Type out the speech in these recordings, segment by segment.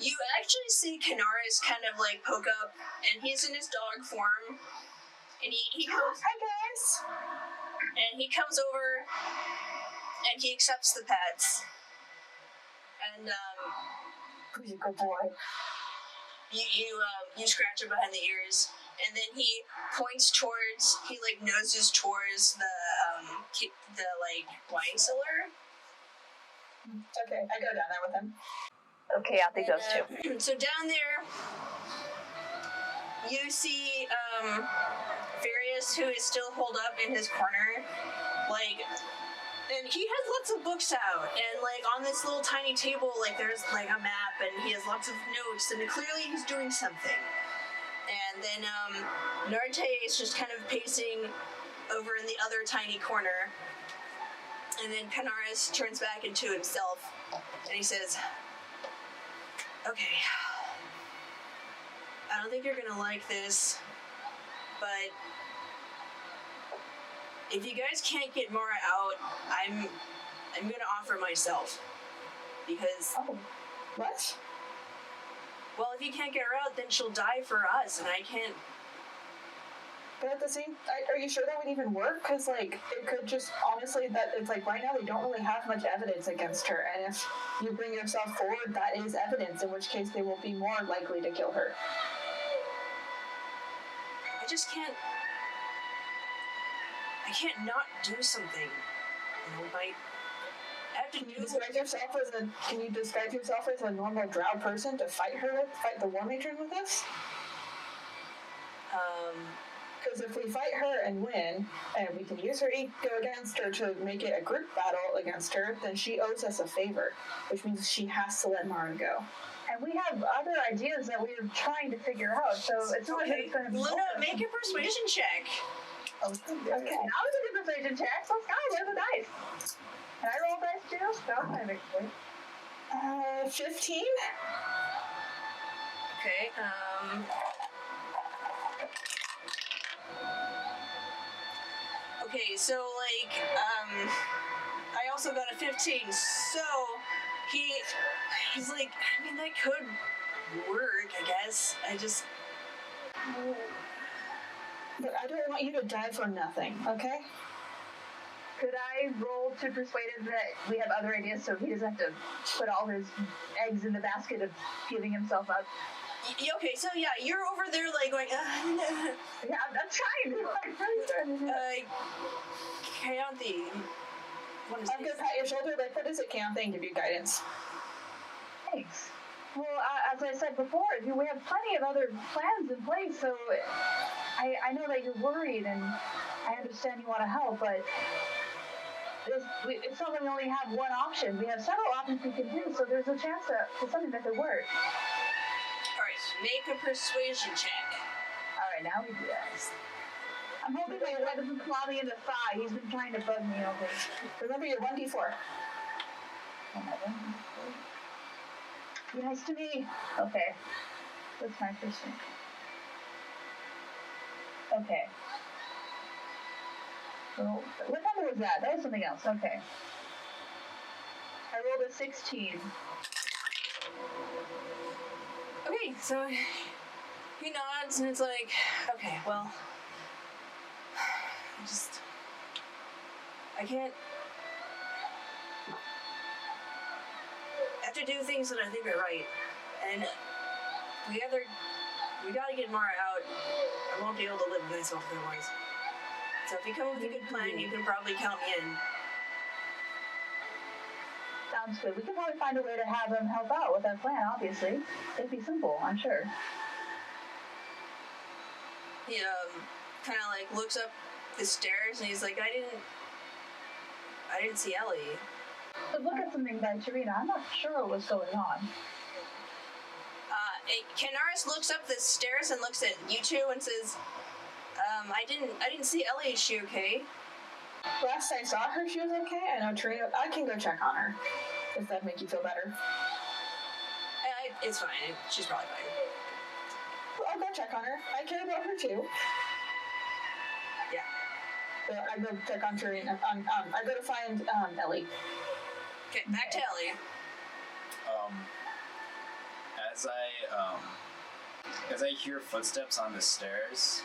You actually see Kenaris kind of like poke up, and he's in his dog form, and he comes. Hi guys. And he comes over, and he accepts the pets, and Who's a good boy? You scratch him behind the ears, and then he points towards. He like noses towards the like wine cellar. Okay, I go down there with him. Okay, I think those two. So down there, you see Various, who is still holed up in his corner, like, and he has lots of books out, and like on this little tiny table, like there's like a map, and he has lots of notes, and clearly he's doing something. And then Narte is just kind of pacing over in the other tiny corner, and then Kenaris turns back into himself, and he says, "Okay, I don't think you're gonna like this, but if you guys can't get Mara out, I'm gonna offer myself, because What? well, if you can't get her out, then she'll die for us, and I can't." But at the same, are you sure that would even work? Because like it could just honestly that it's like right now they don't really have much evidence against her, and if you bring yourself forward, that is evidence. In which case, they will be more likely to kill her. I just can't. I can't not do something. You know, I have to do. Can you describe yourself as a normal drow person to fight the war matron with us? Because if we fight her and win, and we can use her ego against her to make it a group battle against her, then she owes us a favor, which means she has to let Mara go. And we have other ideas that we're trying to figure out, so it's not like it's going to be... Luna, make a persuasion check. Okay. Now it's a good persuasion check. Let's go. Where's the dice? Can I roll dice too? That's my big point. 15? Okay, Okay, so, like, I also got a 15, so he's like, I mean, that could work, I guess. But I don't want you to die for nothing, okay? Could I roll to persuade him that we have other ideas so he doesn't have to put all his eggs in the basket of giving himself up? Okay, so yeah, you're over there like going, Yeah, I'm trying. Keyanthi, what is I'm gonna pat your shoulder like, what is it, Keyanthi, and give you guidance. Thanks. Well, as I said before, we have plenty of other plans in place, so I know that you're worried, and I understand you want to help, but it's not that we only have one option. We have several options we can do, so there's a chance for something that could work. Alright, make a persuasion check. Alright, now we do that. I'm hoping my leg doesn't claw me in the thigh. He's been trying to bug me all day. Remember your 1d4. Be nice to me. Okay. That's my first thing. Okay. So, what number was that? That was something else. Okay. I rolled a 16. Okay, so he nods and it's like, okay, well, I can't. I have to do things that I think are right, and we gotta get Mara out. I won't be able to live with myself otherwise. So if you come up with a good plan, you can probably count me in. Sounds good. We could probably find a way to have him help out with our plan, obviously. It'd be simple, I'm sure. He kind of like looks up the stairs and he's like, I didn't see Ellie. But look at something by Tarina. I'm not sure what was going on. Kenaris looks up the stairs and looks at you two and says, I didn't see Ellie. Is she okay? Last I saw her, she was okay. I know Tarina. I can go check on her. If that'd make you feel better. It's fine. She's probably fine. Well, I'll go check on her. I care about her too. Yeah. So I go check on Tarina. I go to find Ellie. Okay, back to Ellie. As I hear footsteps on the stairs,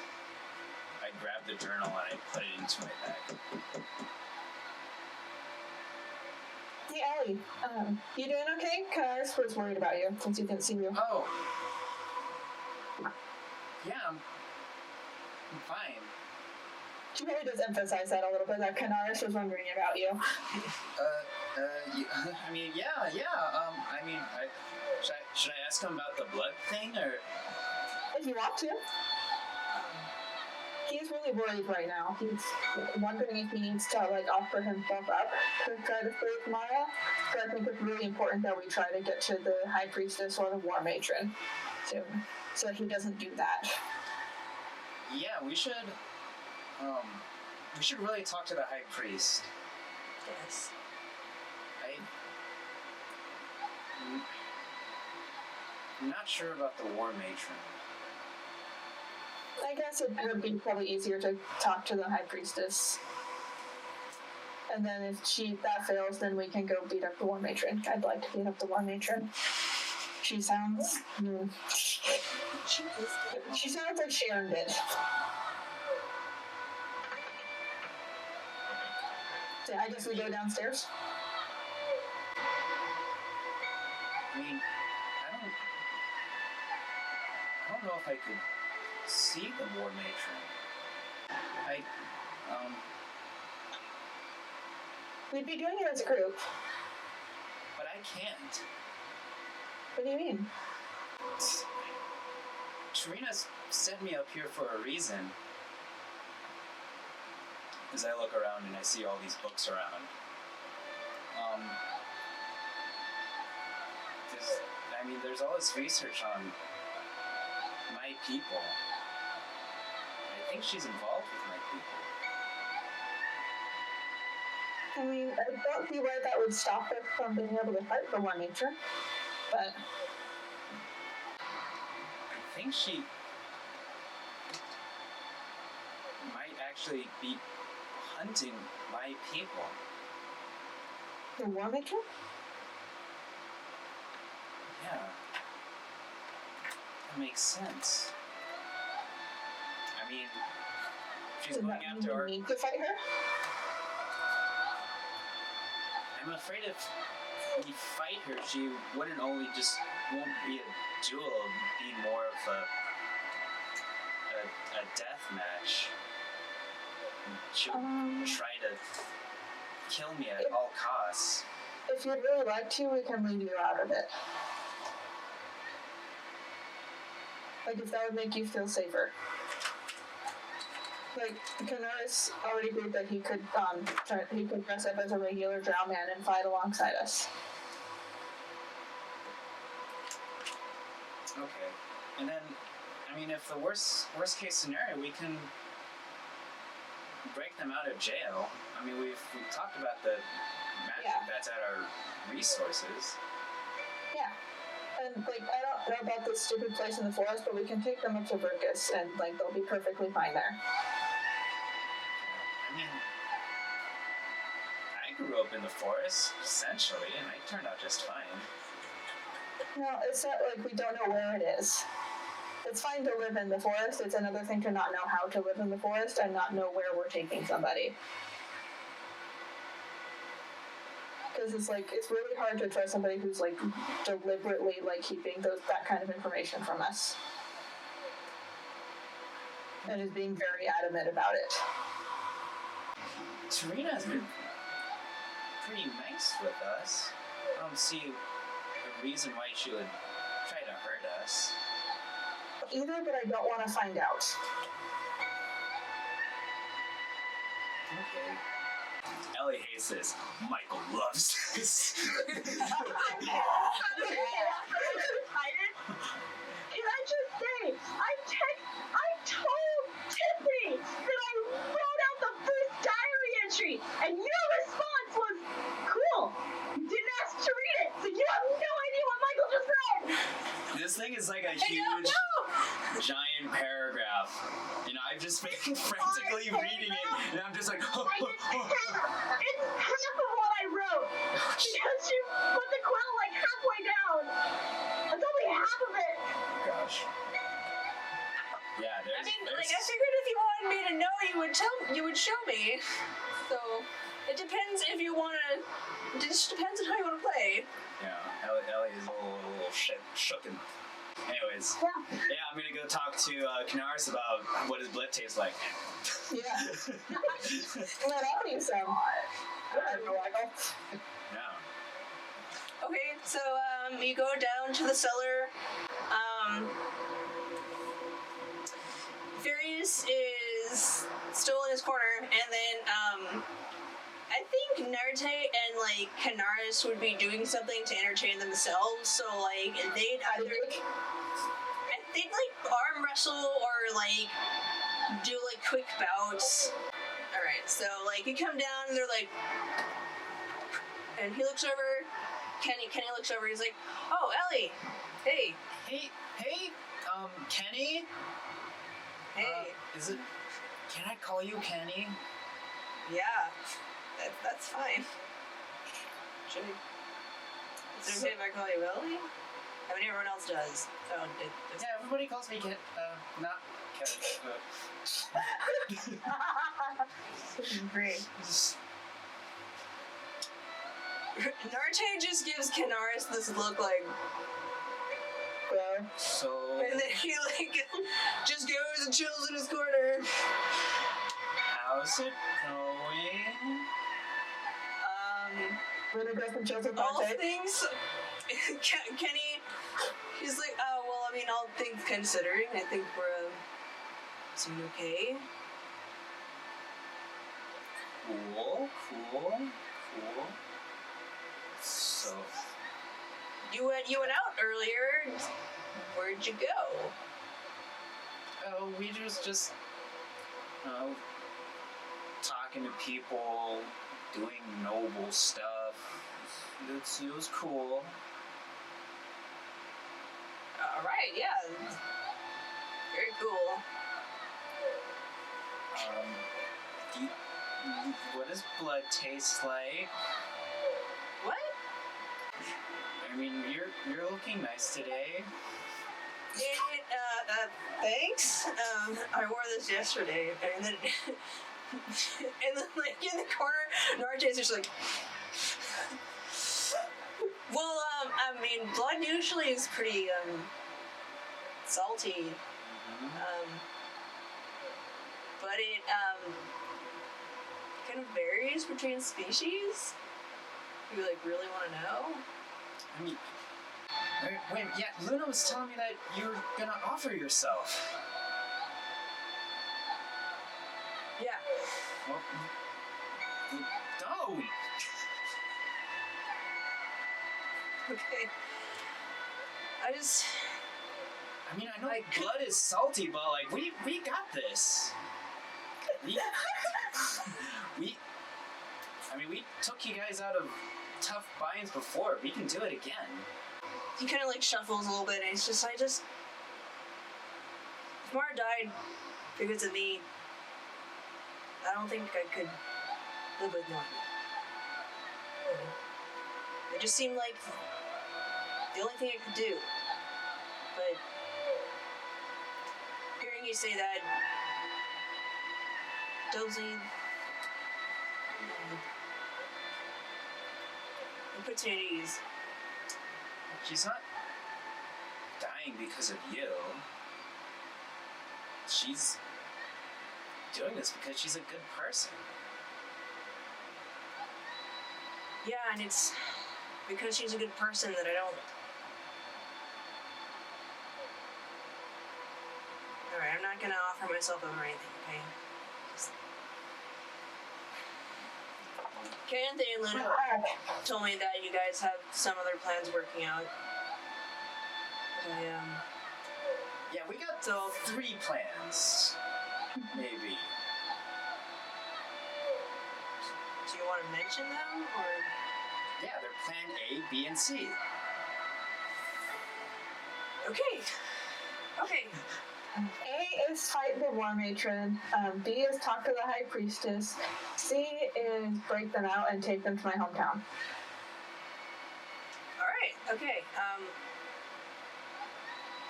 I grab the journal and I put it into my bag. Hey, Ellie. You doing okay? Kenaris was worried about you since he didn't see you. Oh. Yeah, I'm fine. She really does emphasize that a little bit, that Kenaris was wondering about you. Should I ask him about the blood thing, or? If you want to. He's really worried right now. He's wondering if he needs to, offer himself up to try to save Maya. So I think it's really important that we try to get to the High Priestess or the War Matron soon, so he doesn't do that. Yeah, we should really talk to the High Priest. Yes. I'm not sure about the War Matron. I guess it would be probably easier to talk to the High Priestess. And then if that fails, then we can go beat up the War Matron. I'd like to beat up the War Matron. She sounds... She sounds like Sharon did. So I guess we go downstairs. I mean, I don't know if I could see the War Matron. We'd be doing it as a group. But I can't. What do you mean? Tarina sent me up here for a reason. As I look around and I see all these books around. There's all this research on my people. I think she's involved with my people. I mean, I don't see why that would stop us from being able to fight the War Matron, but... I think she might actually be hunting my people. The War Matron? Yeah. That makes sense. I mean, she's Does going that mean after our... we need to fight her? I'm afraid if we fight her, she won't be a duel, it'd be more of a death match. She'll try to kill me at all costs. If you'd really like to, we can leave you out of it. If that would make you feel safer. Kenaris already proved that he could dress up as a regular drow man and fight alongside us. Okay. And then, if the worst case scenario, we can break them out of jail. We've talked about the magic that's at our resources. Yeah. And, I don't know about this stupid place in the forest, but we can take them up to Burkus, and, they'll be perfectly fine there. I grew up in the forest, essentially, and I turned out just fine. No, it's not we don't know where it is. It's fine to live in the forest, it's another thing to not know how to live in the forest and not know where we're taking somebody. Because it's really hard to trust somebody who's deliberately keeping that kind of information from us. And is being very adamant about it. Tarina's been pretty nice with us. I don't see a reason why she would try to hurt us. Either, but I don't want to find out. Okay. Ellie hates this. Michael loves this. Can I just say, I told Tiffany that I wrote out the first diary entry, and your response was, cool. You didn't ask to read it, so you have no idea what Michael just read. This thing is like a huge, giant paragraph. I've just been frantically reading it, and I'm just like, It's half of what I wrote. Because you put the quill halfway down. That's only half of gosh. Yeah, I mean, like, I figured if you wanted me to know, you would show me. So, it depends if you want to... It just depends on how you want to play. Yeah, Ellie is a little shooken. Anyways, yeah, I'm gonna go talk to Kenaris about what his blood tastes like. Yeah. Let out you some. Michael. Yeah. Okay, so, you go down to the cellar. Furious is still in his corner, and then, I think Narte and, like, Kenaris would be doing something to entertain themselves, so, like, they'd either... They'd, like, arm wrestle or, like, do, like, quick bouts. Alright, so, like, you come down, and they're like... And he looks over, Kenny looks over, he's like, oh, Ellie! Hey! Hey, Kenny? Hey! Is it... Can I call you Kenny? Yeah. That's fine. Should I... Is it okay if I call you Ellie? I mean, everyone else does. So yeah, everybody calls me not Kevin. Great. Narte just gives Kenaris this look like... So... And then he, like, just goes and chills in his corner. How's it going? Really goes from chills with All Narte. things... Kenny... He's like, oh, well, I mean, all things considering, I think we're, doing okay. Cool. So... You went out earlier. Where'd you go? Oh, we just talking to people, doing noble stuff. It was cool. Alright, yeah. Very cool. What does blood taste like? What? I mean, you're looking nice today. Thanks. I wore this yesterday, and then, like, in the corner, Narte's just like, well, I mean, blood usually is pretty, salty, but it, kind of varies between species. You, like, really want to know? I mean, wait, yeah, Luna was telling me that you were gonna offer yourself. Yeah. Well, don't. Okay. I mean, I know blood is salty, but, like, we got this. We took you guys out of tough binds before. We can do it again. He kind of, like, shuffles a little bit, and it's just, if Mara died because of me, I don't think I could live with one. It just seemed like the only thing I could do. But hearing you say that, Dozy, it puts me at ease. She's not dying because of you. She's doing this because she's a good person. Yeah, and it's because she's a good person that I don't... Alright, I'm not gonna offer myself up or anything, okay? Keyanthi and Luna told me that you guys have some other plans working out. Yeah, we got 3 plans. Maybe. Do you want to mention them, or...? Yeah, they're plan A, B, and C. Okay. A is fight the war matron. B is talk to the high priestess. C is break them out and take them to my hometown. Alright, okay.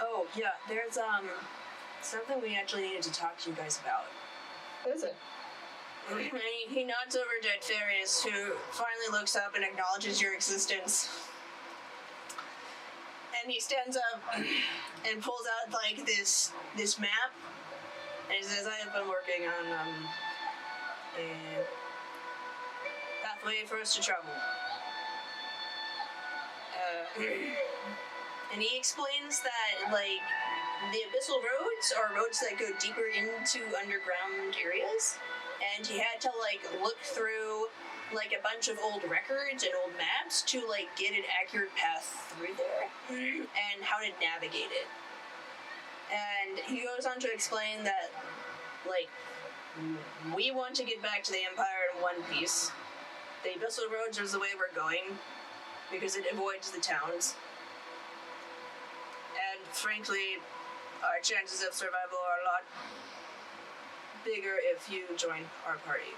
Oh, yeah, there's, something we actually needed to talk to you guys about. What is it? And he nods over to Farius, who finally looks up and acknowledges your existence. And he stands up and pulls out, like, this map. And he says, I have been working on, a pathway for us to travel. And he explains that, like, the abyssal roads are roads that go deeper into underground areas. And he had to, like, look through, like, a bunch of old records and old maps to, like, get an accurate path through there. And how to navigate it. And he goes on to explain that, like, we want to get back to the Empire in one piece. The abyssal roads is the way we're going, because it avoids the towns. And frankly, our chances of survival are a lot bigger if you join our party.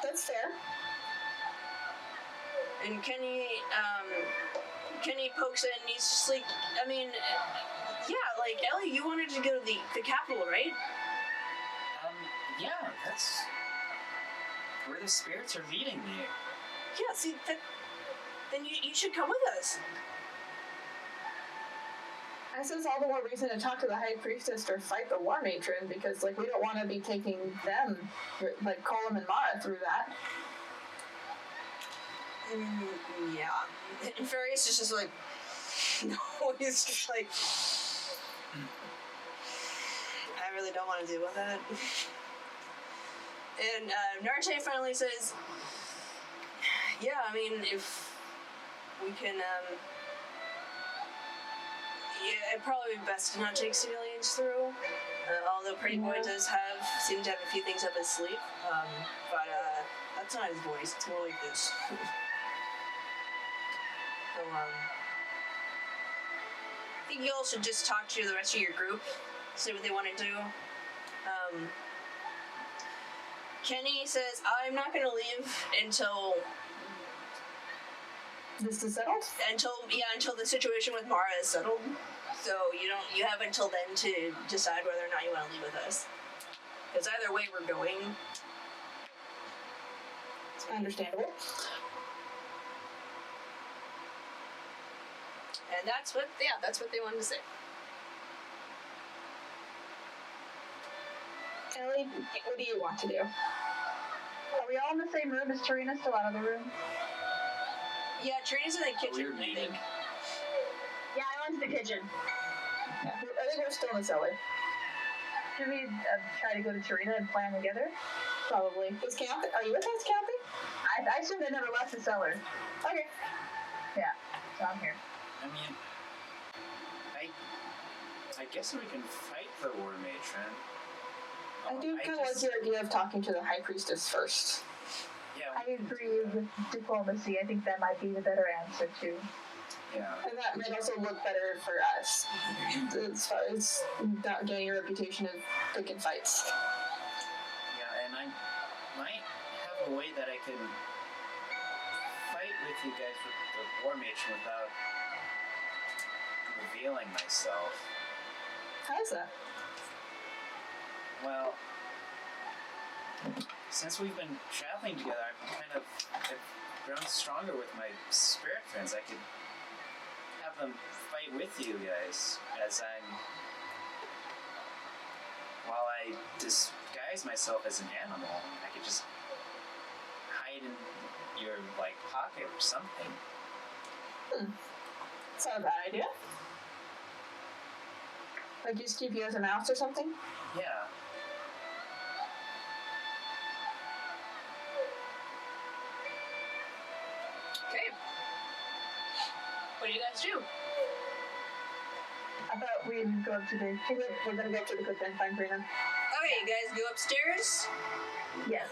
That's fair. And Kenny pokes in, and he's just like, I mean, yeah, like, Ellie, you wanted to go to the capital, right? Yeah, that's where the spirits are leading me. Yeah, see, then you should come with us. This is all the more reason to talk to the High Priestess or fight the War Matron, because, like, we don't want to be taking them, like, Colum and Mara through that. Yeah. And Farius is just like, no, he's just like, I really don't want to deal with that. And Narte finally says, yeah, I mean, if we can, yeah, it'd probably be best to not take civilians through. Although Pretty Boy does seem to have a few things up his sleeve. But that's not his voice, it's more like this. So, I think you all should just talk to the rest of your group, see what they want to do. Kenny says, I'm not going to leave until This is settled? Until the situation with Mara is settled. So you have until then to decide whether or not you want to leave with us. Because either way we're going. It's understandable. And that's what they wanted to say. Ellie, what do you want to do? Are we all in the same room? Is Tarina still out of the room? Yeah, Trina's in the kitchen, Weird I meeting. think. Yeah, I went to the kitchen. Yeah, I think we're still in the cellar. Should we try to go to Tarina and plan together? Probably. Is Keyanthi? Are you with us, Keyanthi? I assume they never left the cellar. Okay. Yeah, so I'm here. I mean, I guess we can fight the War Matron. I do kind of like your idea of talking to the High Priestess first. Yeah, I agree with diplomacy. I think that might be the better answer, too. yeah. And that might also look better for us, as far as not getting a reputation of picking fights. Yeah, and I might have a way that I can fight with you guys with the War Matron without revealing myself. How is that? Well, since we've been traveling together, I've grown stronger with my spirit friends. I could have them fight with you guys while I disguise myself as an animal. I could just hide in your, like, pocket or something. It's not a bad idea. Like, just keep you as a mouse or something? Yeah. Okay. What do you guys do? I thought we'd go up to the kitchen. We're gonna go up to the cook and find Tarina. Okay, you guys go upstairs. Yes.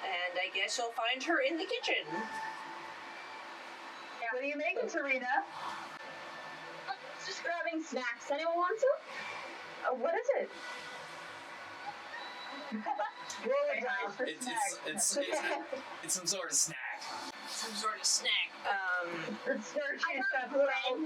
And I guess you'll find her in the kitchen. What are you making, Tarina? Just grabbing snacks. Anyone want some? What is it? Roll a dice for snacks. It's some sort of snack. some sort of snack. I got bread.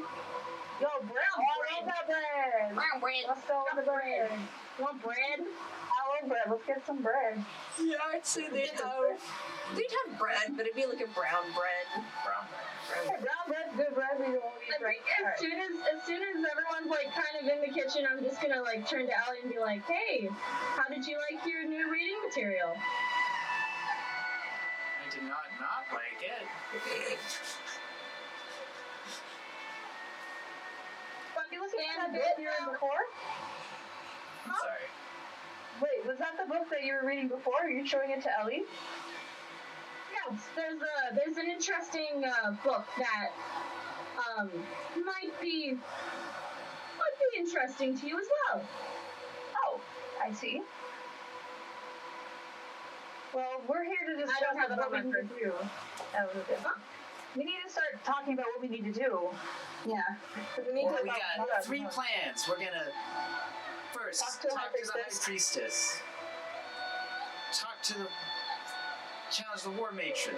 Yo, bread. Oh, I love that bread. Brown bread. Let's go with the bread. You want bread? I love bread. Let's get some bread. Yeah, I'd say they'd have bread, but it'd be like a brown bread. Brown bread. Hey, brown bread, good bread. We don't eat I right. think as soon as everyone's like kind of in the kitchen, I'm just gonna like turn to Allie and be like, "Hey, how did you like your new reading material?" I did not like it. But you looking at that book you read before? I'm sorry. Wait, was that the book that you were reading before? Are you showing it to Ellie? Yes, there's an interesting book that might be interesting to you as well. Oh, I see. Well, we're here to discuss I don't have it what on we my need to do. That was it. We need to start talking about what we need to do. Yeah. We need Well, to we got 3 plans. We're gonna first Talk to the High Priestess. Talk to the challenge the War Matron.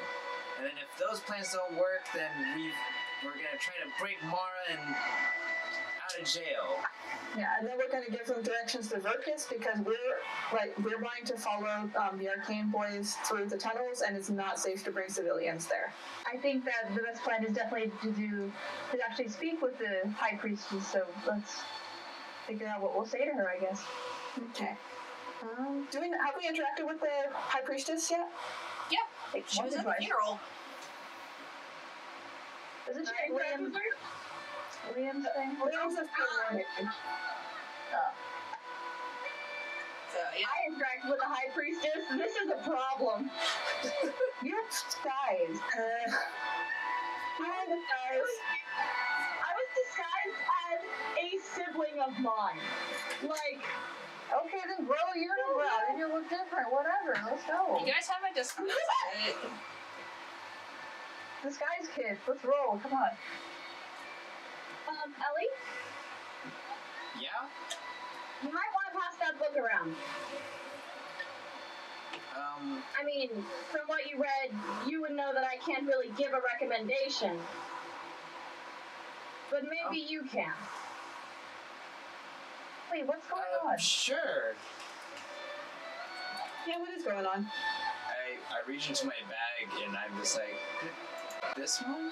And then if those plans don't work, then we're gonna try to break Mara and out of jail. Yeah, and then we're going to give them directions to Verkus because we're going to follow the Arcane Boys through the tunnels, and it's not safe to bring civilians there. I think that the best plan is definitely to actually speak with the High Priestess. So let's figure out what we'll say to her, I guess. Okay. Have we interacted with the High Priestess yet? Yeah, Like, she was once at or the twice. funeral. Isn't she Liam's thing? Liam's a So, yeah. I interact with the High Priestess. This is a problem. You're disguised. You're disguised. I was disguised as a sibling of mine. Like, Okay, then grow a unibrow. Then you look different. Whatever. Let's go. You guys haven't discussed it. Disguise kid. Let's roll. Come on. Ellie, Yeah? you might want to pass that book around. I mean, from what you read, you would know that I can't really give a recommendation. But maybe you can. Wait, what's going on? Sure. Yeah, what is going on? I reach into my bag and I'm just like, this one?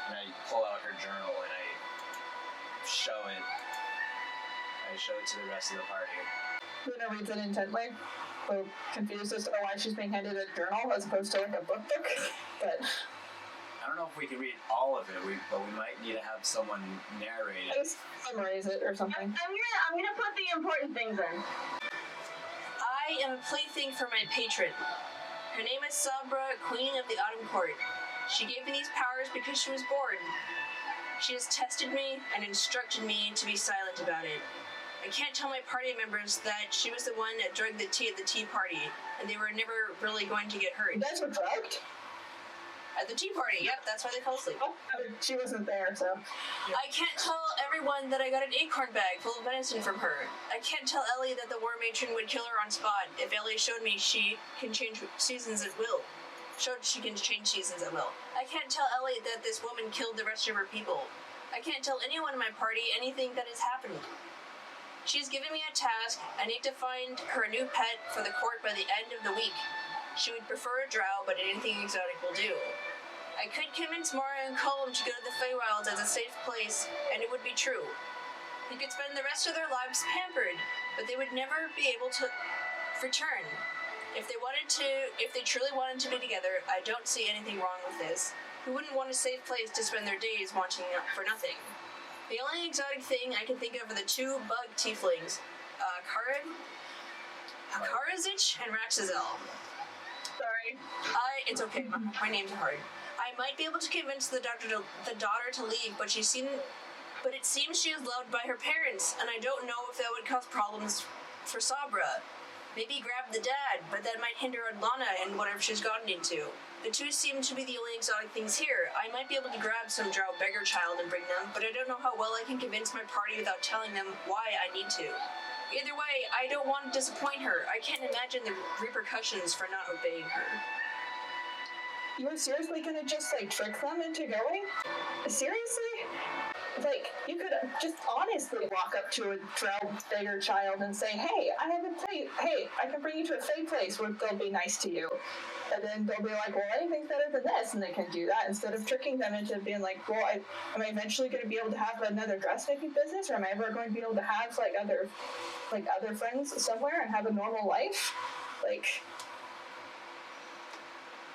And I pull out her journal and I show it. I show it to the rest of the party. Luna reads it intently, so confused as to why she's being handed a journal as opposed to like a book. But I don't know if we can read all of it, but we might need to have someone narrate it. just summarize it or something. I'm gonna put the important things in. I am a plaything for my patron. Her name is Sabra, Queen of the Autumn Court. She gave me these powers because she was bored. She has tested me and instructed me to be silent about it. I can't tell my party members that she was the one that drugged the tea at the tea party, and they were never really going to get hurt. You guys were drugged? At the tea party, yep, that's why they fell asleep. Oh, she wasn't there, so. I can't tell everyone that I got an acorn bag full of venison from her. I can't tell Ellie that the war matron would kill her on spot if Ellie showed me she can change seasons at will. I can't tell Ellie that this woman killed the rest of her people. I can't tell anyone in my party anything that has happened. She's given me a task. I need to find her new pet for the court by the end of the week. She would prefer a drow, but anything exotic will do. I could convince Mara and Colm to go to the Feywilds as a safe place, and it would be true. They could spend the rest of their lives pampered, but they would never be able to return. If they truly wanted to be together, I don't see anything wrong with this. Who wouldn't want a safe place to spend their days wanting for nothing? The only exotic thing I can think of are the 2 bug tieflings, Karazich and Raxazel. Sorry. It's okay, my name's hard. I might be able to convince the daughter to leave, but it seems she is loved by her parents, and I don't know if that would cause problems for Sabra. Maybe grab the dad, but that might hinder Adlana and whatever she's gotten into. The 2 seem to be the only exotic things here. I might be able to grab some drow beggar child and bring them, but I don't know how well I can convince my party without telling them why I need to. Either way, I don't want to disappoint her. I can't imagine the repercussions for not obeying her. You're seriously gonna just, like, trick them into going? Seriously? Like, you could just honestly walk up to a drowned beggar child and say, hey, I have a place. Hey, I can bring you to a fake place where they'll be nice to you. And then they'll be like, well, anything's better than this, and they can do that instead of tricking them into being like, well, am I eventually going to be able to have another dressmaking business, or am I ever going to be able to have other friends somewhere and have a normal life? Like,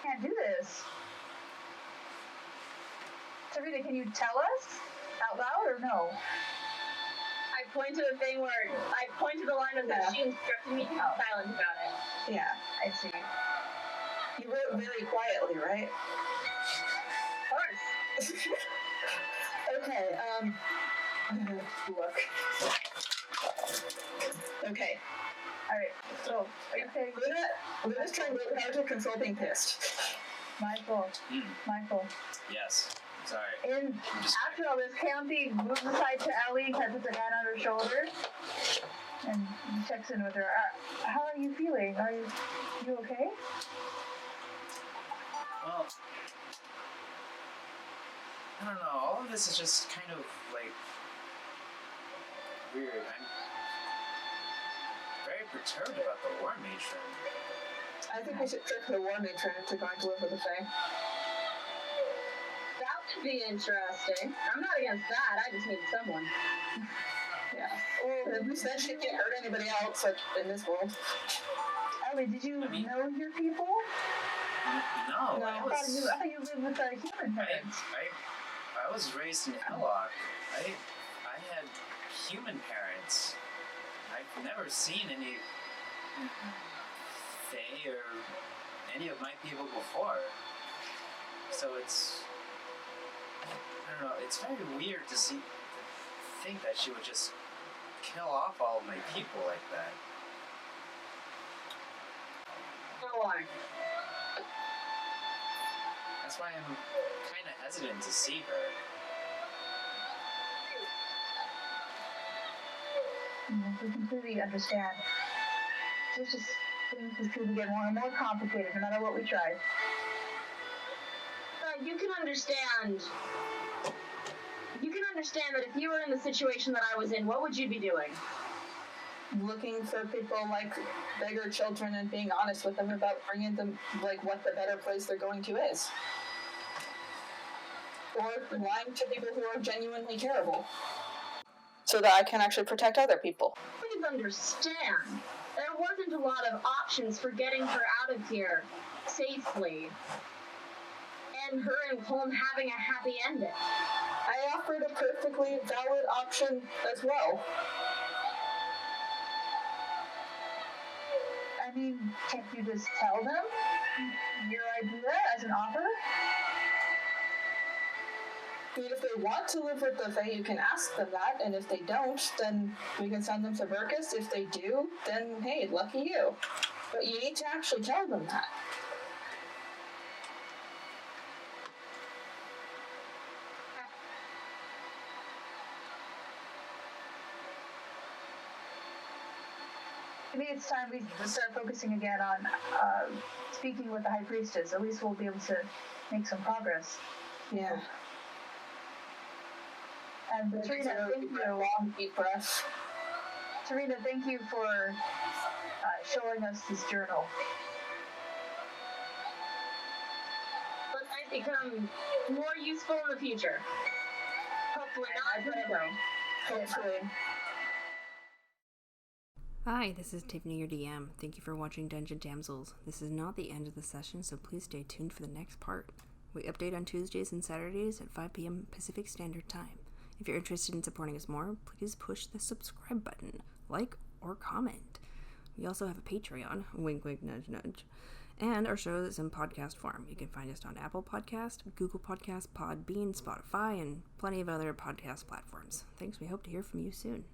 Can't do this. Tarina, can you tell us out loud or no? I point to the thing where I point to the line of that she instructed me to be silent about it. yeah, I see. you wrote very quietly, right? Of course. Okay, look. Okay. Alright, so, okay. Luna's trying really hard to control being pissed. Michael. Michael. Yes. Sorry. After all this, Keyanthi moves aside to Ellie, kind of puts her hand on her shoulder, and checks in with her. How are you feeling? Are you okay? Well, I don't know. All of this is just kind of like weird. I'm very perturbed about the war matron. I think we should trick the war matron into going to live with the Fae. That would be interesting. I'm not against that. I just need someone. Yeah. Well, at least then she can't hurt anybody else in this world. Ellie, did you know your people? No, No, I I thought you lived with human parents. I was raised in Hellock. I had human parents. I've never seen any Fae or any of my people before. So it's, I don't know, it's very weird to think that she would just kill off all of my people like that. Why? That's why I'm kind of hesitant to see her. We completely understand. It's just things just seem to get more and more complicated no matter what we try. You can understand. You can understand that if you were in the situation that I was in, what would you be doing? Looking for people like beggar children and being honest with them about bringing them, like, what the better place they're going to is. Or lying to people who are genuinely terrible. So that I can actually protect other people. Please understand. There wasn't a lot of options for getting her out of here safely. And her and home having a happy ending. I offered a perfectly valid option as well. I mean, can't you just tell them your idea as an offer? I mean, if they want to live with the Fae, you can ask them that, and if they don't, then we can send them to Burkus. If they do, then hey, lucky you. But you need to actually tell them that. Maybe it's time we start focusing again on speaking with the High Priestess. At least we'll be able to make some progress. Yeah. And Tarina, thank you. Long deep breath. Tarina, thank you for showing us this journal. But might become more useful in the future. Hopefully not, but it will. Hopefully. Hi, this is Tiffany, your DM. Thank you for watching Dungeon Damsels. This is not the end of the session, so please stay tuned for the next part. We update on Tuesdays and Saturdays at 5 p.m. Pacific Standard Time. If you're interested in supporting us more, please push the subscribe button, like, or comment. We also have a Patreon, wink wink nudge nudge, and our show is in podcast form. You can find us on Apple Podcast, Google Podcast, Podbean, Spotify, and plenty of other podcast platforms. Thanks, we hope to hear from you soon.